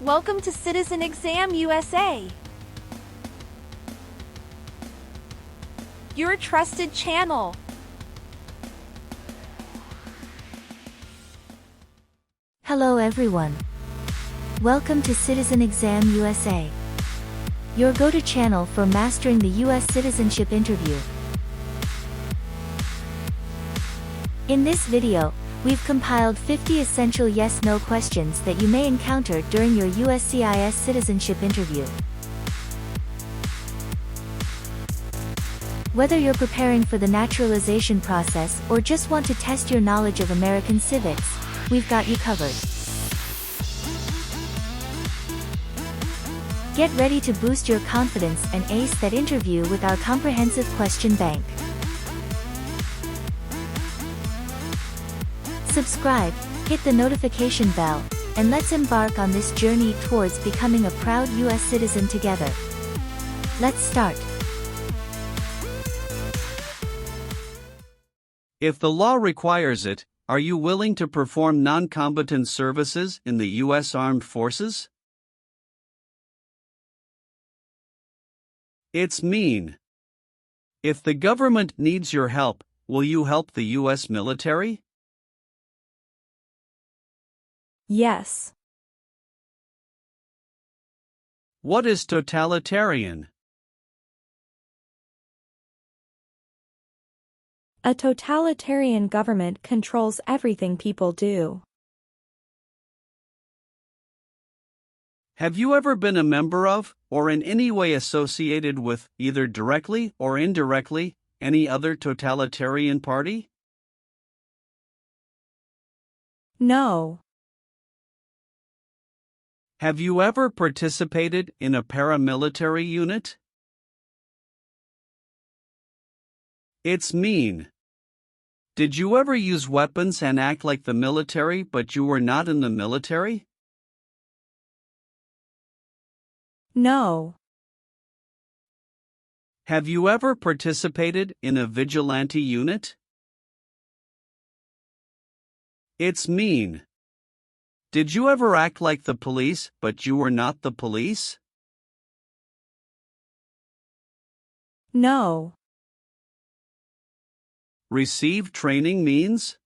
Welcome to Citizen Exam USA, your trusted channel. Hello everyone. Welcome to Citizen Exam USA, your go-to channel for mastering the U.S. Citizenship Interview. In this video, we've compiled 50 essential yes/no questions that you may encounter during your USCIS citizenship interview. Whether you're preparing for the naturalization process or just want to test your knowledge of American civics, we've got you covered. Get ready to boost your confidence and ace that interview with our comprehensive question bank. Subscribe, hit the notification bell, and let's embark on this journey towards becoming a proud U.S. citizen together. Let's start. If the law requires it, are you willing to perform non-combatant services in the U.S. Armed Forces? It's mean. If the government needs your help, will you help the U.S. military? Yes. What is totalitarian? A totalitarian government controls everything people do. Have you ever been a member of, or in any way associated with, either directly or indirectly, any other totalitarian party? No. Have you ever participated in a paramilitary unit? It's mean. Did you ever use weapons and act like the military but you were not in the military? No. Have you ever participated in a vigilante unit? It's mean. Did you ever act like the police but you were not the police? No. Receive training means?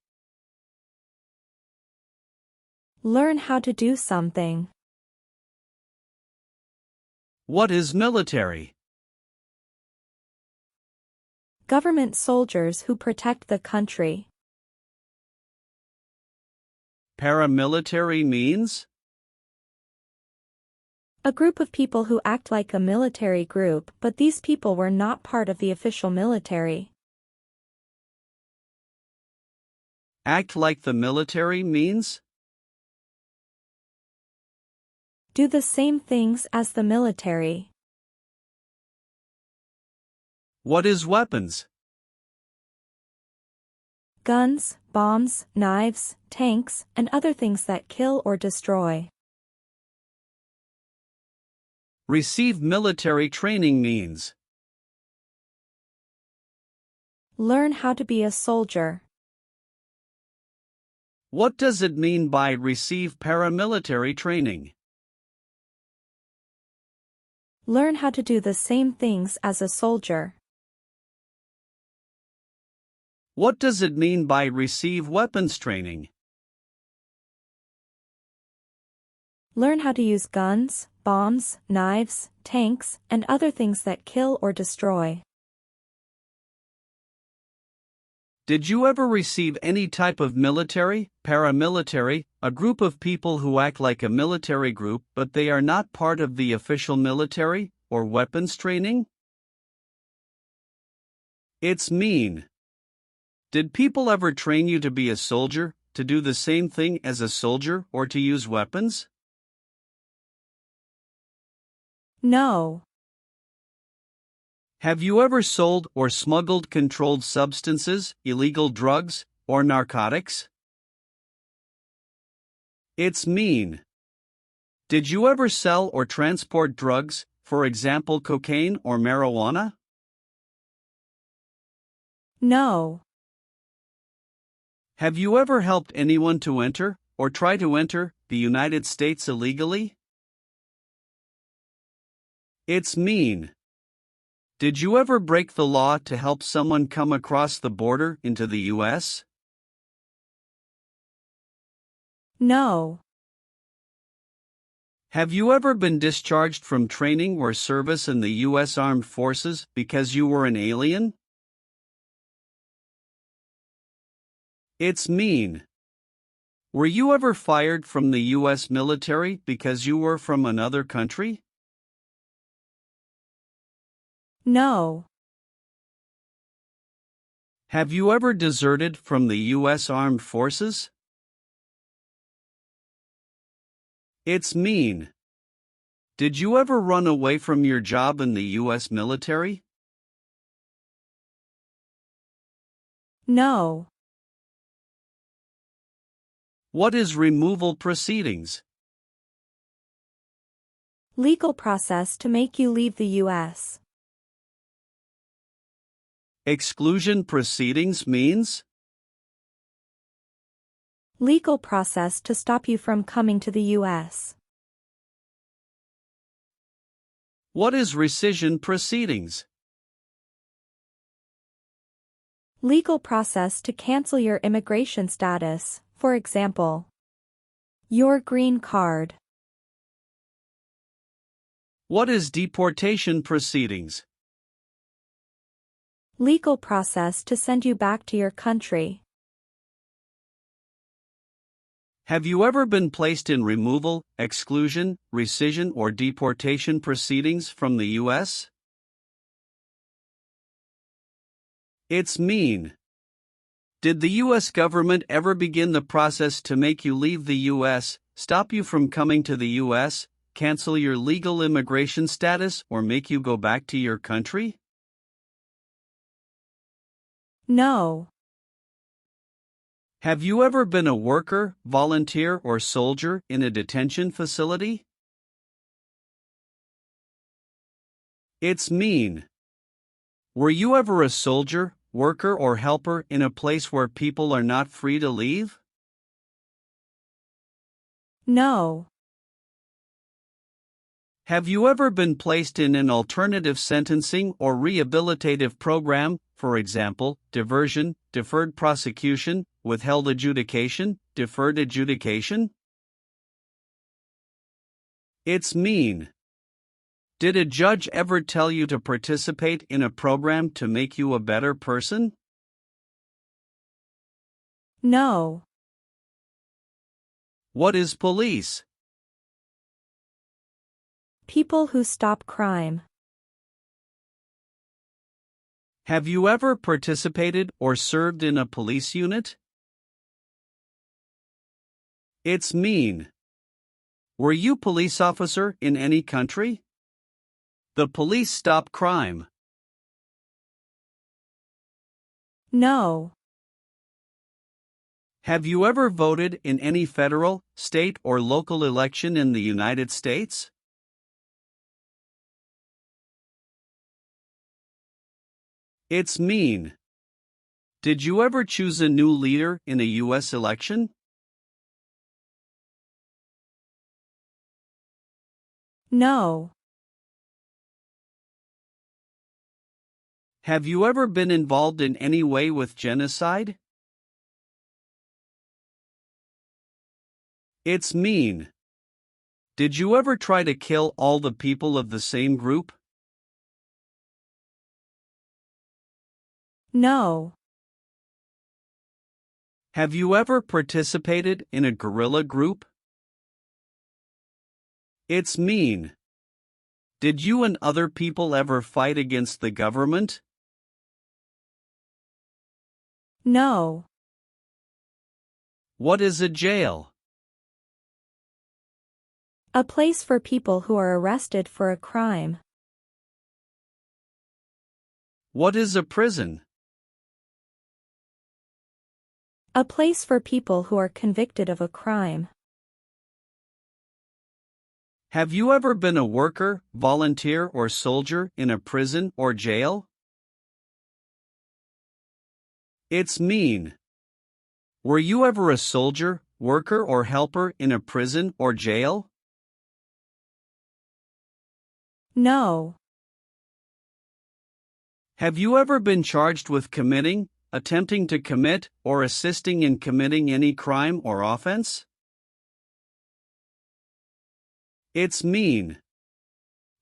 Learn how to do something. What is military? Government soldiers who protect the country. Paramilitary means? A group of people who act like a military group, but these people were not part of the official military. Act like the military means? Do the same things as the military. What is weapons? Guns, bombs, knives, tanks, and other things that kill or destroy. Receive military training means? Learn how to be a soldier. What does it mean by receive paramilitary training? Learn how to do the same things as a soldier. What does it mean by receive weapons training? Learn how to use guns, bombs, knives, tanks, and other things that kill or destroy. Did you ever receive any type of military, paramilitary, a group of people who act like a military group but they are not part of the official military, or weapons training? It's mean. Did people ever train you to be a soldier, to do the same thing as a soldier, or to use weapons? No. Have you ever sold or smuggled controlled substances, illegal drugs, or narcotics? It's mean. Did you ever sell or transport drugs, for example cocaine or marijuana? No. Have you ever helped anyone to enter, or try to enter, the United States illegally? It's mean. Did you ever break the law to help someone come across the border into the US? No. Have you ever been discharged from training or service in the US Armed Forces because you were an alien? It's mean. Were you ever fired from the US military because you were from another country? No. Have you ever deserted from the US Armed Forces? It's mean. Did you ever run away from your job in the US military? No. What is removal proceedings? Legal process to make you leave the U.S. Exclusion proceedings means? Legal process to stop you from coming to the U.S. What is rescission proceedings? Legal process to cancel your immigration status, for example, your green card. What is deportation proceedings? Legal process to send you back to your country. Have you ever been placed in removal, exclusion, rescission, or deportation proceedings from the U.S.? It's mean. Did the U.S. government ever begin the process to make you leave the U.S., stop you from coming to the U.S., cancel your legal immigration status, or make you go back to your country? No. Have you ever been a worker, volunteer, or soldier in a detention facility? It's mean. Were you ever a soldier, worker, or helper in a place where people are not free to leave? No. Have you ever been placed in an alternative sentencing or rehabilitative program, for example, diversion, deferred prosecution, withheld adjudication, deferred adjudication? It's mean. Did a judge ever tell you to participate in a program to make you a better person? No. What is police? People who stop crime. Have you ever participated or served in a police unit? It's mean. Were you police officer in any country? The police stop crime. No. Have you ever voted in any federal, state, or local election in the United States? It's mean. Did you ever choose a new leader in a U.S. election? No. Have you ever been involved in any way with genocide? It's mean. Did you ever try to kill all the people of the same group? No. Have you ever participated in a guerrilla group? It's mean. Did you and other people ever fight against the government? No. What is a jail? A place for people who are arrested for a crime. What is a prison? A place for people who are convicted of a crime. Have you ever been a worker, volunteer, or soldier in a prison or jail? It's mean. Were you ever a soldier, worker, or helper in a prison or jail? No. Have you ever been charged with committing, attempting to commit, or assisting in committing any crime or offense? It's mean.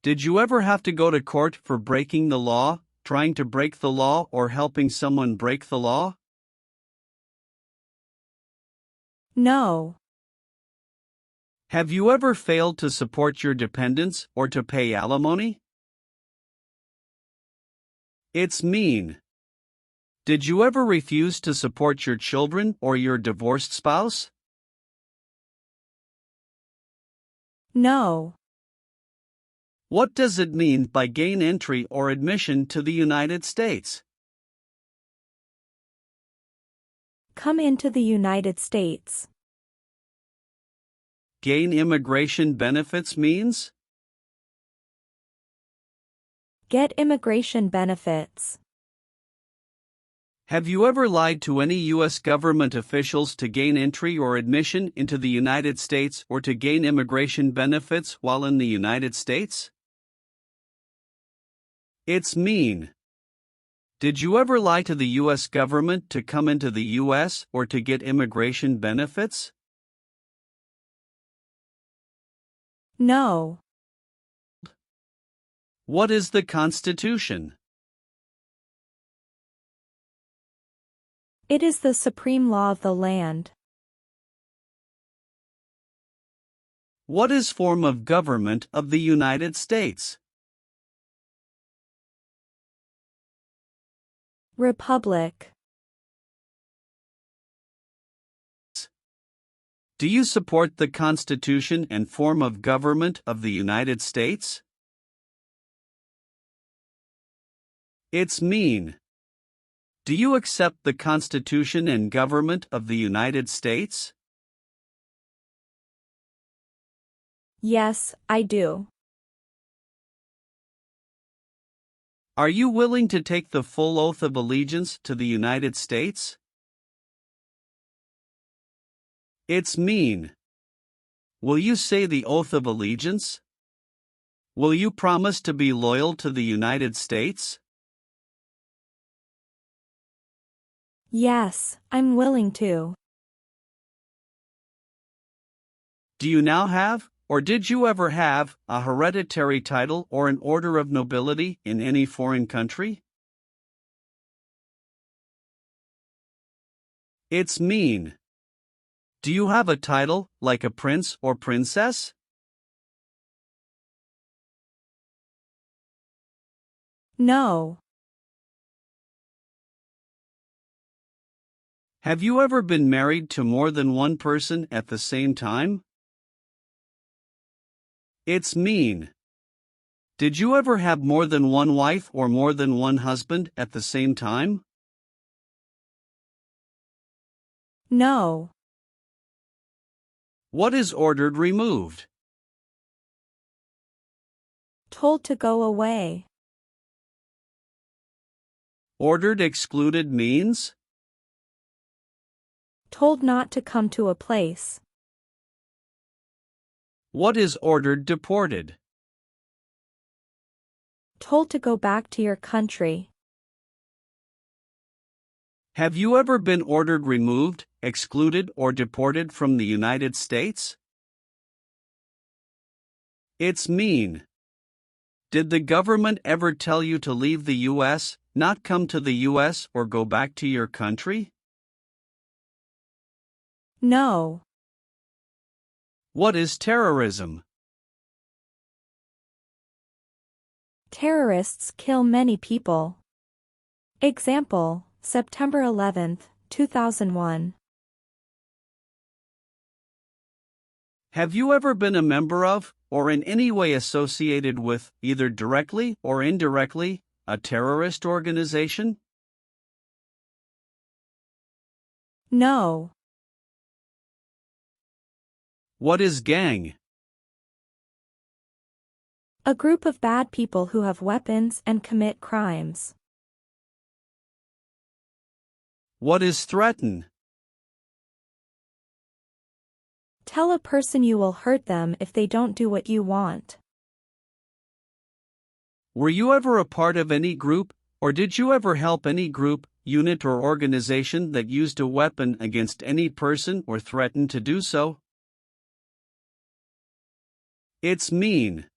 Did you ever have to go to court for breaking the law, trying to break the law, or helping someone break the law? No. Have you ever failed to support your dependents or to pay alimony? It's mean. Did you ever refuse to support your children or your divorced spouse? No. What does it mean by gain entry or admission to the United States? Come into the United States. Gain immigration benefits means? Get immigration benefits. Have you ever lied to any U.S. government officials to gain entry or admission into the United States or to gain immigration benefits while in the United States? It's mean. Did you ever lie to the U.S. government to come into the U.S. or to get immigration benefits? No. What is the Constitution? It is the supreme law of the land. What is form of government of the United States? Republic. Do you support the Constitution and form of government of the United States? It's mean. Do you accept the Constitution and government of the United States? Yes, I do. Are you willing to take the full oath of allegiance to the United States? It's mean. Will you say the oath of allegiance? Will you promise to be loyal to the United States? Yes, I'm willing to. Do you now have, or did you ever have, a hereditary title or an order of nobility in any foreign country? It's mean. Do you have a title, like a prince or princess? No. Have you ever been married to more than one person at the same time? It's mean. Did you ever have more than one wife or more than one husband at the same time? No. What is ordered removed? Told to go away. Ordered excluded means? Told not to come to a place. What is ordered deported? Told to go back to your country. Have you ever been ordered removed, excluded, or deported from the United States? It's mean. Did the government ever tell you to leave the U.S., not come to the U.S., or go back to your country? No. What is terrorism? Terrorists kill many people. Example, September 11, 2001. Have you ever been a member of, or in any way associated with, either directly or indirectly, a terrorist organization? No. What is gang? A group of bad people who have weapons and commit crimes. What is threaten? Tell a person you will hurt them if they don't do what you want. Were you ever a part of any group, or did you ever help any group, unit or organization that used a weapon against any person or threatened to do so? It's mean.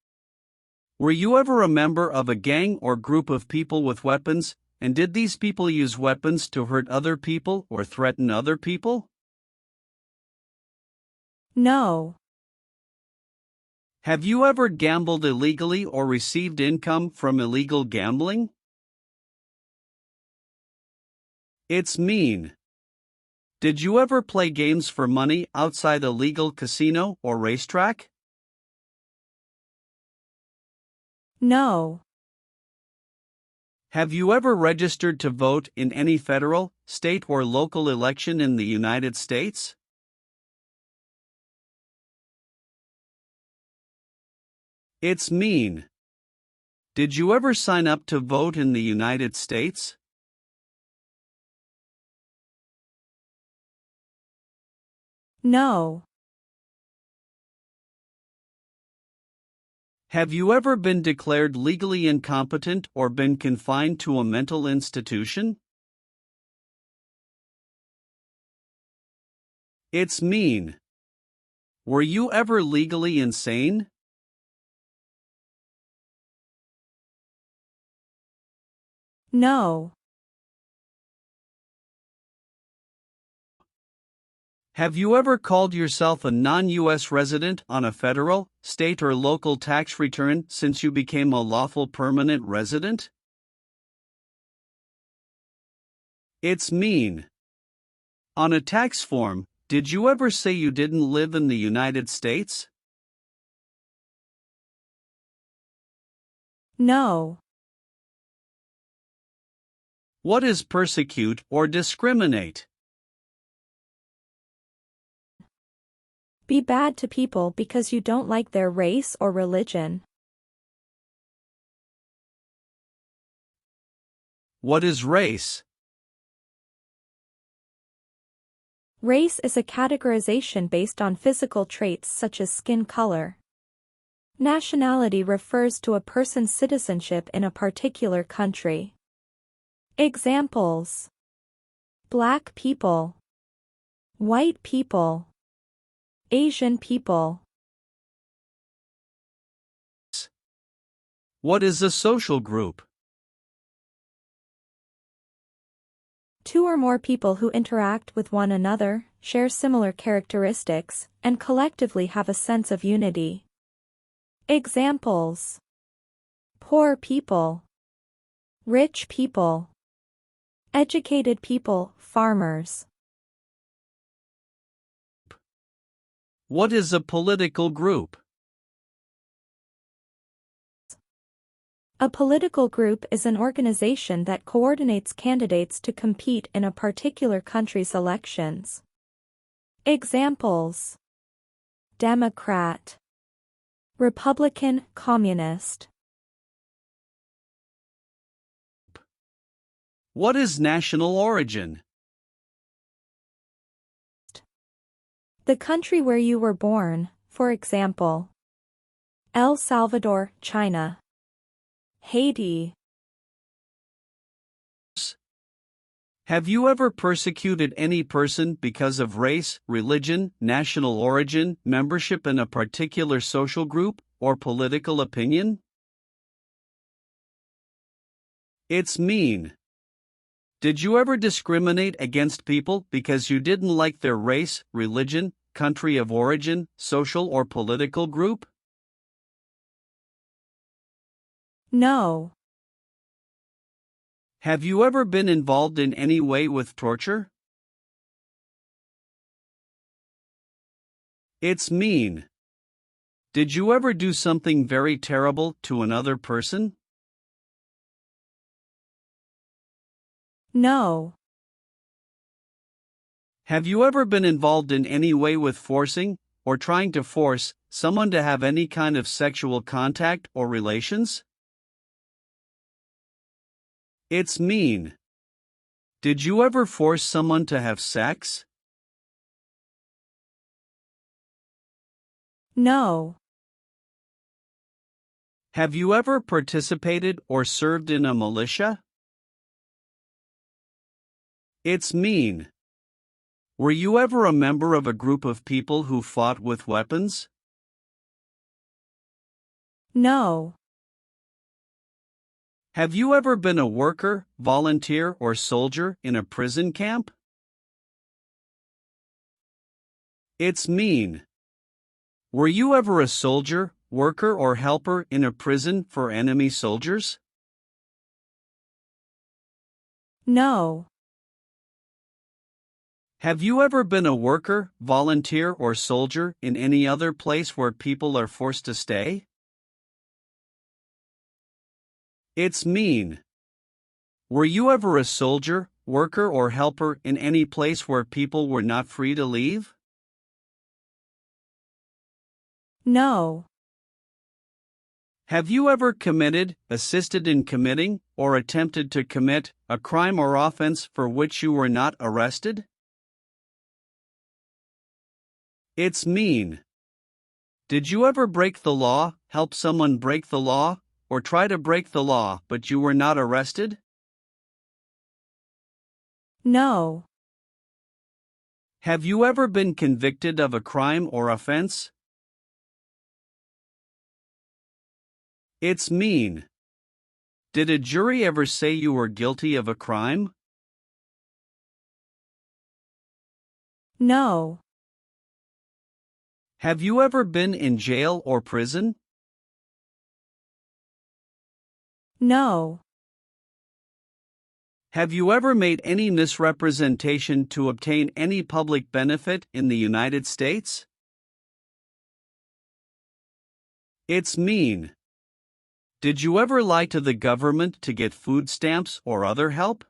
Were you ever a member of a gang or group of people with weapons, and did these people use weapons to hurt other people or threaten other people? No. Have you ever gambled illegally or received income from illegal gambling? It's mean. Did you ever play games for money outside a legal casino or racetrack? No. Have you ever registered to vote in any federal, state, or local election in the United States? It's mean. Did you ever sign up to vote in the United States? No. Have you ever been declared legally incompetent or been confined to a mental institution? It's mean. Were you ever legally insane? No. Have you ever called yourself a non-U.S. resident on a federal, state, or local tax return since you became a lawful permanent resident? It's mean. On a tax form, did you ever say you didn't live in the United States? No. What is persecute or discriminate? Be bad to people because you don't like their race or religion. What is race? Race is a categorization based on physical traits such as skin color. Nationality refers to a person's citizenship in a particular country. Examples: Black people, white people, Asian people. What is a social group? Two or more people who interact with one another, share similar characteristics, and collectively have a sense of unity. Examples: poor people, rich people, educated people, farmers. What is a political group? A political group is an organization that coordinates candidates to compete in a particular country's elections. Examples: Democrat, Republican, Communist. What is national origin? The country where you were born, for example, El Salvador, China, Haiti. Have you ever persecuted any person because of race, religion, national origin, membership in a particular social group, or political opinion? It's mean. Did you ever discriminate against people because you didn't like their race, religion, country of origin, social or political group? No. Have you ever been involved in any way with torture? It's mean. Did you ever do something very terrible to another person? No. Have you ever been involved in any way with forcing, or trying to force, someone to have any kind of sexual contact or relations? It's mean. Did you ever force someone to have sex? No. Have you ever participated or served in a militia? It's mean. Were you ever a member of a group of people who fought with weapons? No. Have you ever been a worker, volunteer, or soldier in a prison camp? It's mean. Were you ever a soldier, worker, or helper in a prison for enemy soldiers? No. Have you ever been a worker, volunteer, or soldier in any other place where people are forced to stay? It's mean. Were you ever a soldier, worker, or helper in any place where people were not free to leave? No. Have you ever committed, assisted in committing, or attempted to commit a crime or offense for which you were not arrested? It's mean. Did you ever break the law, help someone break the law, or try to break the law but you were not arrested? No. Have you ever been convicted of a crime or offense? It's mean. Did a jury ever say you were guilty of a crime? No. Have you ever been in jail or prison? No. Have you ever made any misrepresentation to obtain any public benefit in the United States? It's mean. Did you ever lie to the government to get food stamps or other help?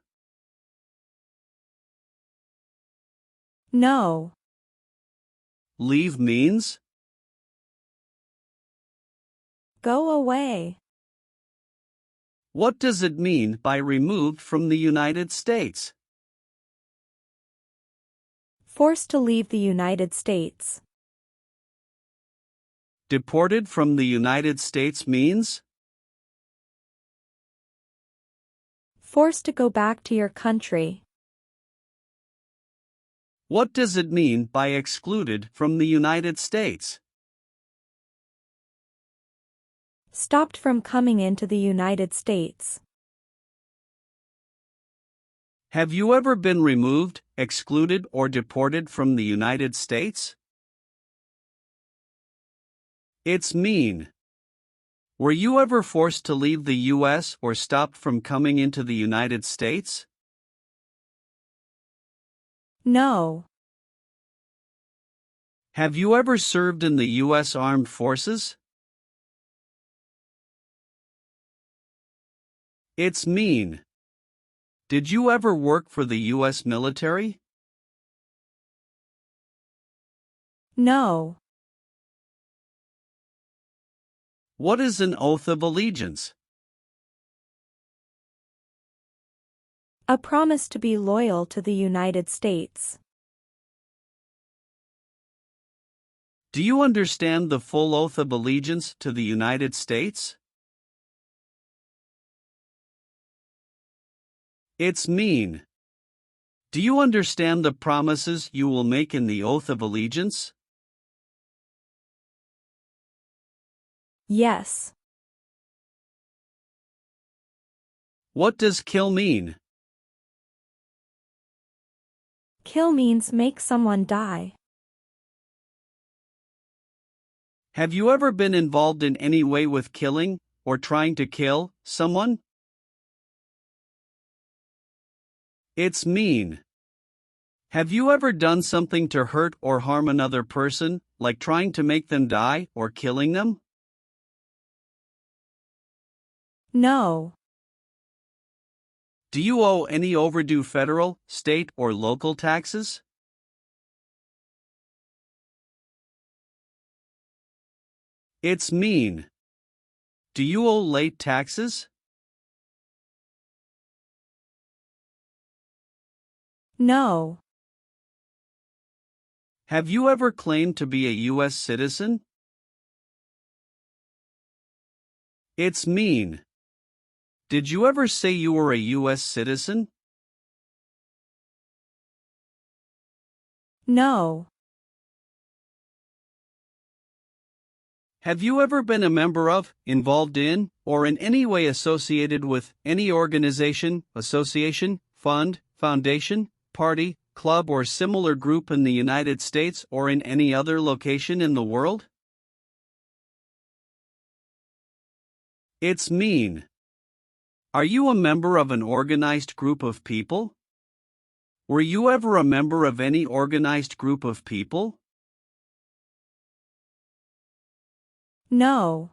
No. Leave means? Go away. What does it mean by removed from the United States? Forced to leave the United States. Deported from the United States means? Forced to go back to your country. What does it mean by excluded from the United States? Stopped from coming into the United States. Have you ever been removed, excluded, or deported from the United States? It's mean. Were you ever forced to leave the U.S. or stopped from coming into the United States? No. Have you ever served in the U.S. Armed Forces? It's mean. Did you ever work for the U.S. military? No. What is an oath of allegiance? A promise to be loyal to the United States. Do you understand the full oath of allegiance to the United States? It's mean. Do you understand the promises you will make in the oath of allegiance? Yes. What does kill mean? Kill means make someone die. Have you ever been involved in any way with killing, or trying to kill, someone? It's mean. Have you ever done something to hurt or harm another person, like trying to make them die or killing them? No. Do you owe any overdue federal, state, or local taxes? It's mean. Do you owe late taxes? No. Have you ever claimed to be a U.S. citizen? It's mean. Did you ever say you were a U.S. citizen? No. Have you ever been a member of, involved in, or in any way associated with any organization, association, fund, foundation, party, club, or similar group in the United States or in any other location in the world? It's mean. Are you a member of an organized group of people? Were you ever a member of any organized group of people? No.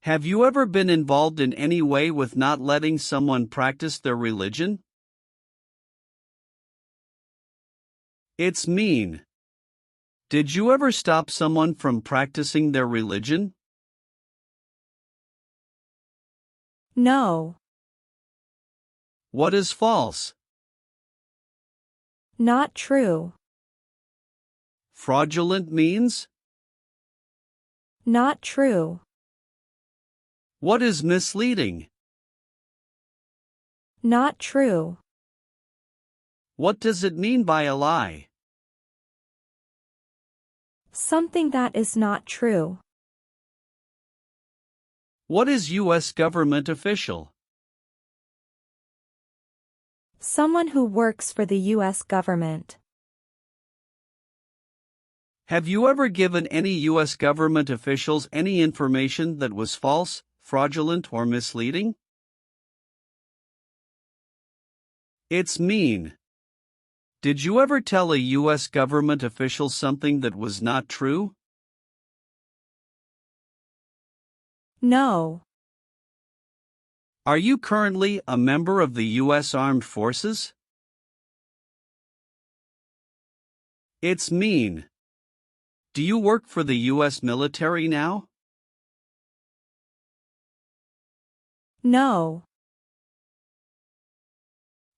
Have you ever been involved in any way with not letting someone practice their religion? It's mean. Did you ever stop someone from practicing their religion? No. What is false? Not true. Fraudulent means? Not true. What is misleading? Not true. What does it mean by a lie? Something that is not true. What is U.S. government official? Someone who works for the U.S. government. Have you ever given any U.S. government officials any information that was false, fraudulent, or misleading? It's mean. Did you ever tell a U.S. government official something that was not true? No. Are you currently a member of the U.S. Armed Forces? It's mean. Do you work for the U.S. military now? No.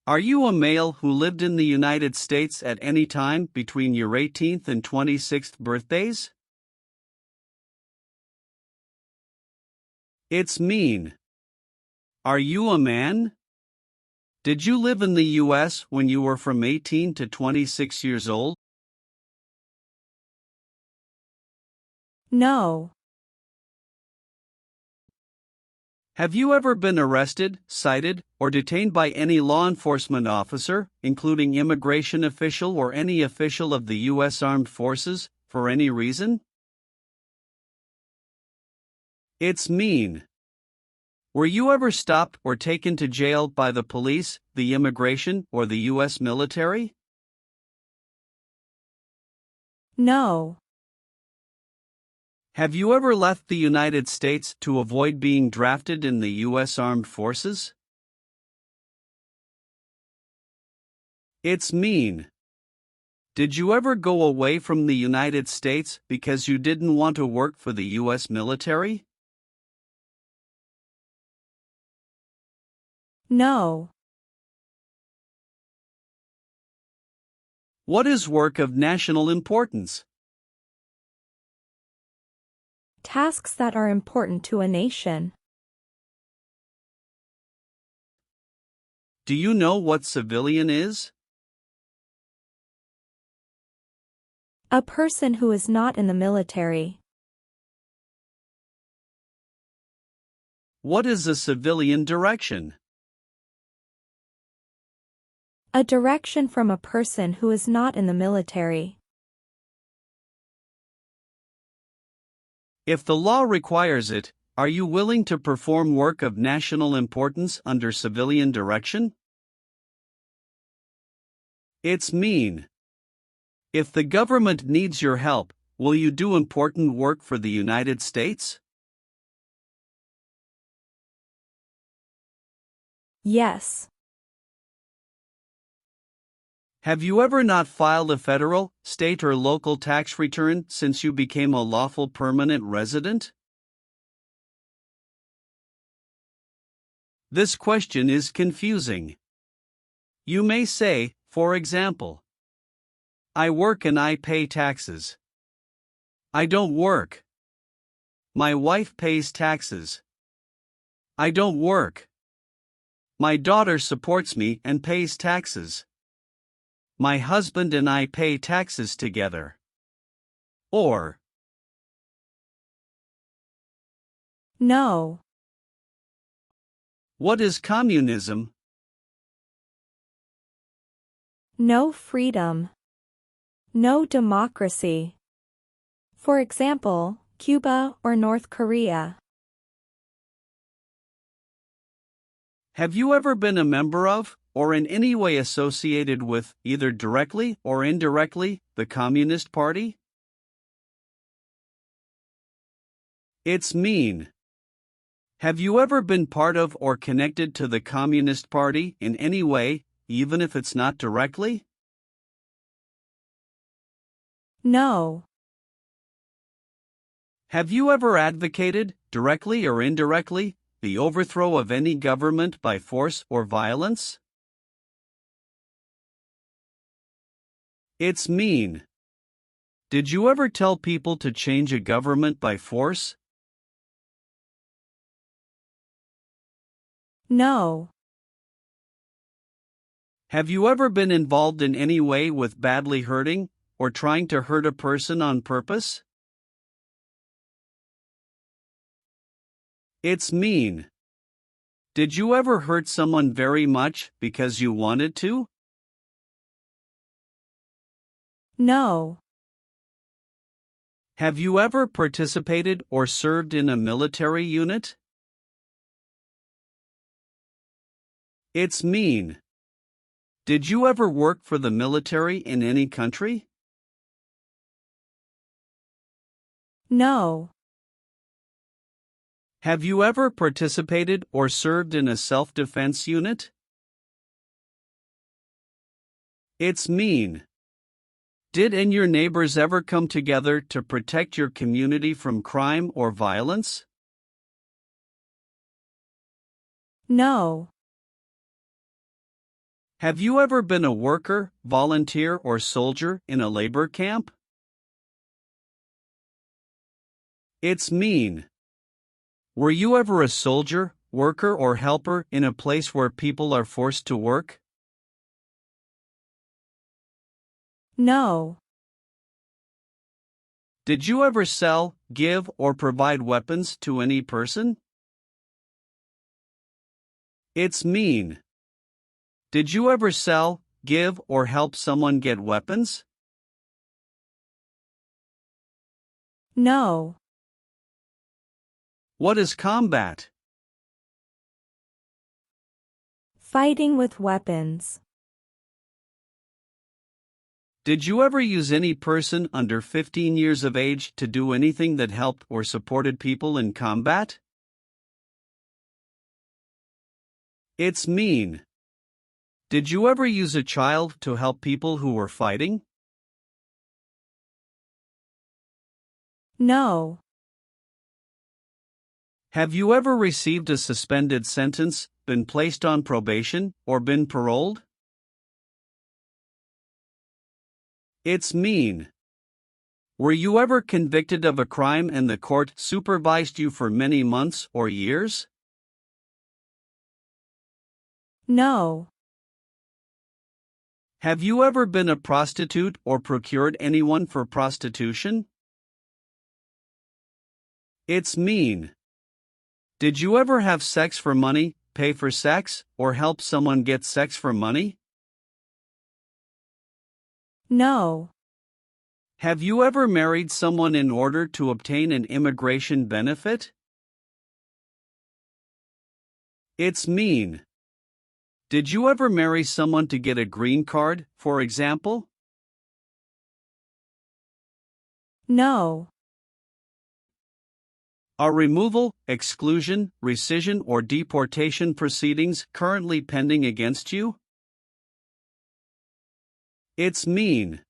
Are you a male who lived in the United States at any time between your 18th and 26th birthdays? It's mean. Are you a man? Did you live in the U.S. when you were from 18 to 26 years old? No. Have you ever been arrested, cited, or detained by any law enforcement officer, including immigration official or any official of the U.S. Armed Forces, for any reason? It's mean. Were you ever stopped or taken to jail by the police, the immigration, or the U.S. military? No. Have you ever left the United States to avoid being drafted in the U.S. Armed Forces? It's mean. Did you ever go away from the United States because you didn't want to work for the U.S. military? No. What is work of national importance? Tasks that are important to a nation. Do you know what civilian is? A person who is not in the military. What is a civilian direction? A direction from a person who is not in the military. If the law requires it, are you willing to perform work of national importance under civilian direction? It's mean. If the government needs your help, will you do important work for the United States? Yes. Have you ever not filed a federal, state, or local tax return since you became a lawful permanent resident? This question is confusing. You may say, for example, I work and I pay taxes. I don't work. My wife pays taxes. I don't work. My daughter supports me and pays taxes. My husband and I pay taxes together. Or, No. what is communism? No freedom. No democracy. For example, Cuba or North Korea. Have you ever been a member of, or in any way associated with, either directly or indirectly, the Communist Party? It's mean. Have you ever been part of or connected to the Communist Party in any way, even if it's not directly? No. Have you ever advocated, directly or indirectly, the overthrow of any government by force or violence? It's mean. Did you ever tell people to change a government by force? No. Have you ever been involved in any way with badly hurting, or trying to hurt a person on purpose? It's mean. Did you ever hurt someone very much because you wanted to? No. Have you ever participated or served in a military unit? It's mean. Did you ever work for the military in any country? No. Have you ever participated or served in a self-defense unit? It's mean. Did and your neighbors ever come together to protect your community from crime or violence? No. Have you ever been a worker, volunteer, or soldier in a labor camp? It's mean. Were you ever a soldier, worker, or helper in a place where people are forced to work? No. Did you ever sell, give, or provide weapons to any person? It's mean. Did you ever sell, give, or help someone get weapons? No. What is combat? Fighting with weapons. Did you ever use any person under 15 years of age to do anything that helped or supported people in combat? It's mean. Did you ever use a child to help people who were fighting? No. Have you ever received a suspended sentence, been placed on probation, or been paroled? It's mean. Were you ever convicted of a crime and the court supervised you for many months or years? No. Have you ever been a prostitute or procured anyone for prostitution? It's mean. Did you ever have sex for money, pay for sex, or help someone get sex for money? No. Have you ever married someone in order to obtain an immigration benefit? It's mean. Did you ever marry someone to get a green card, for example? No. Are removal, exclusion, rescission, or deportation proceedings currently pending against you? It's mean.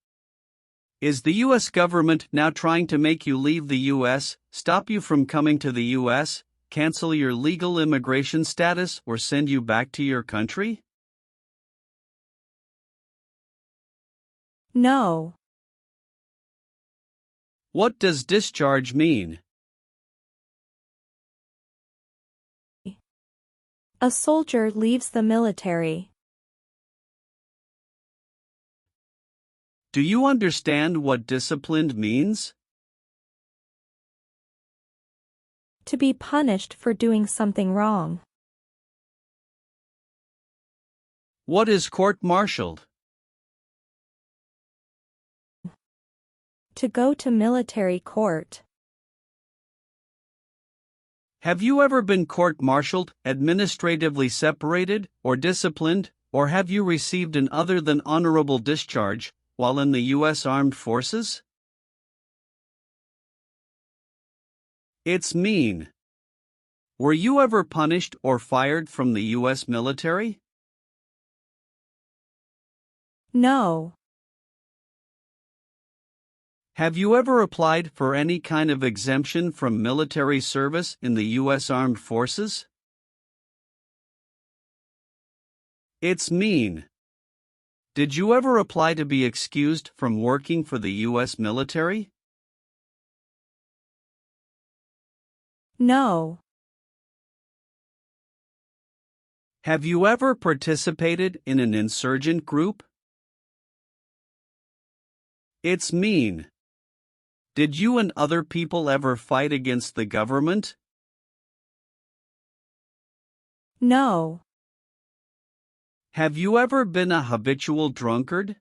Is the U.S. government now trying to make you leave the U.S., stop you from coming to the U.S., cancel your legal immigration status, or send you back to your country? No. What does discharge mean? A soldier leaves the military. Do you understand what disciplined means? To be punished for doing something wrong. What is court-martialed? To go to military court. Have you ever been court-martialed, administratively separated, or disciplined, or have you received an other than honorable discharge while in the U.S. Armed Forces? It's mean. Were you ever punished or fired from the U.S. military? No. Have you ever applied for any kind of exemption from military service in the U.S. Armed Forces? It's mean. Did you ever apply to be excused from working for the U.S. military? No. Have you ever participated in an insurgent group? It's mean. Did you and other people ever fight against the government? No. Have you ever been a habitual drunkard?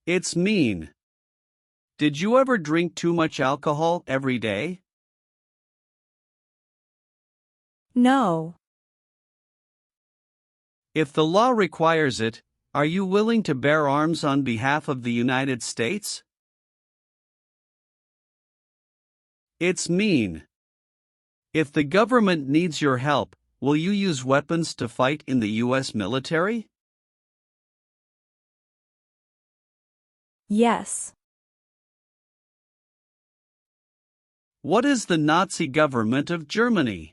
It's mean. Did you ever drink too much alcohol every day? No. If the law requires it, are you willing to bear arms on behalf of the United States? It's mean. If the government needs your help, will you use weapons to fight in the U.S. military? Yes. What is the Nazi government of Germany?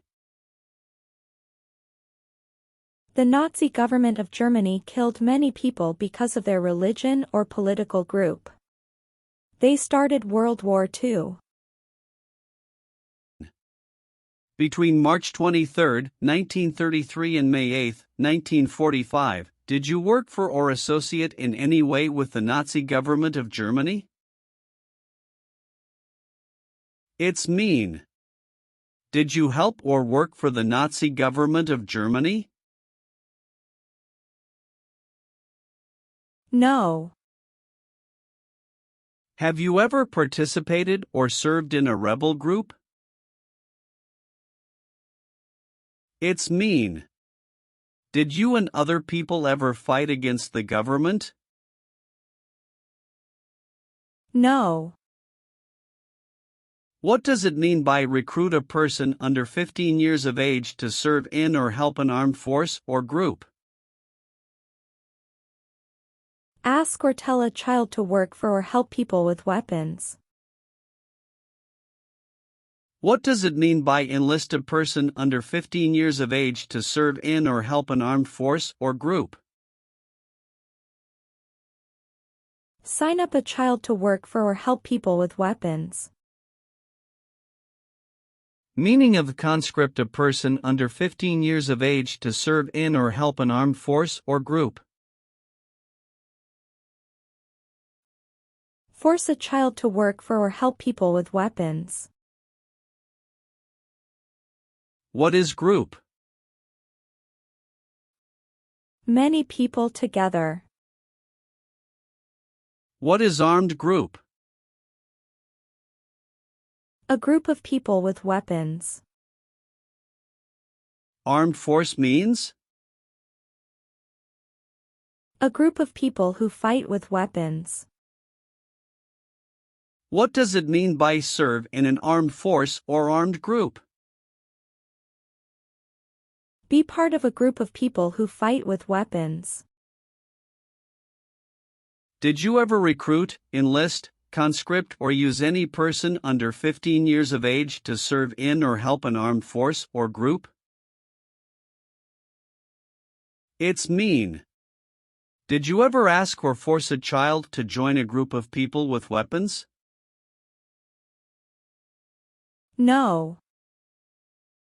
The Nazi government of Germany killed many people because of their religion or political group. They started World War II. Between March 23, 1933 and May 8, 1945, did you work for or associate in any way with the Nazi government of Germany? It's mean. Did you help or work for the Nazi government of Germany? No. Have you ever participated or served in a rebel group? It's mean. Did you and other people ever fight against the government? No. What does it mean by recruit a person under 15 years of age to serve in or help an armed force or group? Ask or tell a child to work for or help people with weapons. What does it mean by enlist a person under 15 years of age to serve in or help an armed force or group? Sign up a child to work for or help people with weapons. Meaning of conscript: a person under 15 years of age to serve in or help an armed force or group. Force a child to work for or help people with weapons. What is group? Many people together. What is armed group? A group of people with weapons. Armed force means? A group of people who fight with weapons. What does it mean by serve in an armed force or armed group? Be part of a group of people who fight with weapons. Did you ever recruit, enlist, conscript, or use any person under 15 years of age to serve in or help an armed force or group? It's mean. Did you ever ask or force a child to join a group of people with weapons? No.